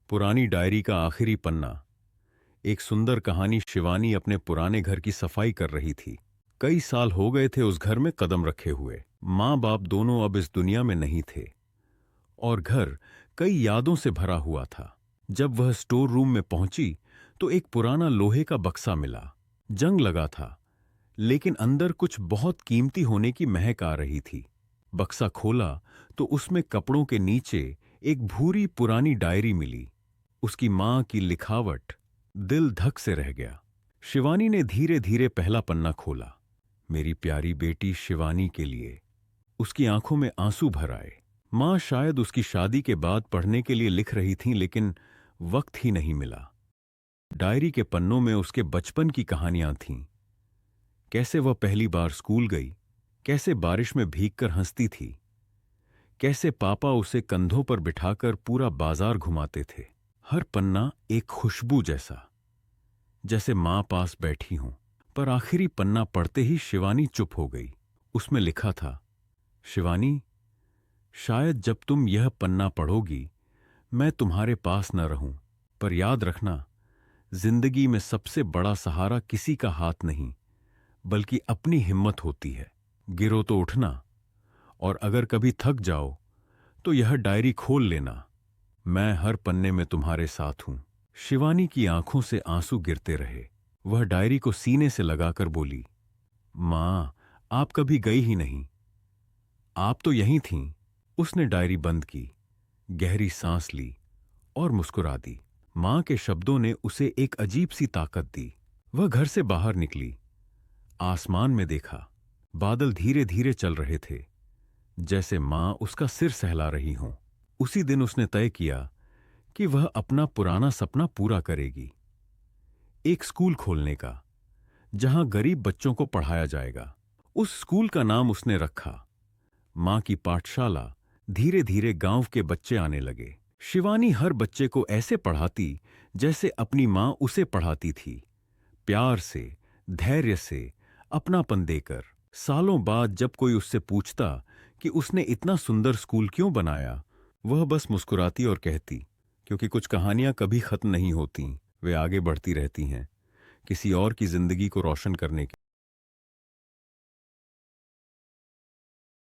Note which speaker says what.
Speaker 1: पुरानी डायरी का आखिरी पन्ना। एक सुंदर कहानी। शिवानी अपने पुराने घर की सफाई कर रही थी। कई साल हो गए थे उस घर में कदम रखे हुए। माँ बाप दोनों अब इस दुनिया में नहीं थे और घर कई यादों से भरा हुआ था। जब वह स्टोर रूम में पहुंची तो एक पुराना लोहे का बक्सा मिला। जंग लगा था, लेकिन अंदर कुछ बहुत कीमती होने की महक आ रही थी। बक्सा खोला तो उसमें कपड़ों के नीचे एक भूरी पुरानी डायरी मिली। उसकी मां की लिखावट। दिल धक से रह गया। शिवानी ने धीरे धीरे पहला पन्ना खोला। मेरी प्यारी बेटी शिवानी के लिए। उसकी आंखों में आंसू भर आए। मां शायद उसकी शादी के बाद पढ़ने के लिए लिख रही थीं, लेकिन वक्त ही नहीं मिला। डायरी के पन्नों में उसके बचपन की कहानियां थीं। कैसे वह पहली बार स्कूल गई, कैसे बारिश में भीगकर हंसती थी, कैसे पापा उसे कंधों पर बिठाकर पूरा बाजार घुमाते थे। हर पन्ना एक खुशबू जैसा, जैसे मां पास बैठी हूं। पर आखिरी पन्ना पढ़ते ही शिवानी चुप हो गई। उसमें लिखा था, शिवानी, शायद जब तुम यह पन्ना पढ़ोगी मैं तुम्हारे पास न रहूं, पर याद रखना, जिंदगी में सबसे बड़ा सहारा किसी का हाथ नहीं, बल्कि अपनी हिम्मत होती है। गिरो तो उठना, और अगर कभी थक जाओ तो यह डायरी खोल लेना। मैं हर पन्ने में तुम्हारे साथ हूं। शिवानी की आंखों से आंसू गिरते रहे। वह डायरी को सीने से लगाकर बोली, मां, आप कभी गई ही नहीं, आप तो यहीं थीं। उसने डायरी बंद की, गहरी सांस ली और मुस्कुरा दी। मां के शब्दों ने उसे एक अजीब सी ताकत दी। वह घर से बाहर निकली। आसमान में देखा, बादल धीरे धीरे चल रहे थे, जैसे मां उसका सिर सहला रही हों। उसी दिन उसने तय किया कि वह अपना पुराना सपना पूरा करेगी, एक स्कूल खोलने का, जहां गरीब बच्चों को पढ़ाया जाएगा। उस स्कूल का नाम उसने रखा मां की पाठशाला। धीरे धीरे गांव के बच्चे आने लगे। शिवानी हर बच्चे को ऐसे पढ़ाती जैसे अपनी मां उसे पढ़ाती थी, प्यार से, धैर्य से, अपनापन देकर। सालों बाद जब कोई उससे पूछता कि उसने इतना सुंदर स्कूल क्यों बनाया, वह बस मुस्कुराती और कहती, क्योंकि कुछ कहानियां कभी खत्म नहीं होती, वे आगे बढ़ती रहती हैं, किसी और की जिंदगी को रोशन करने के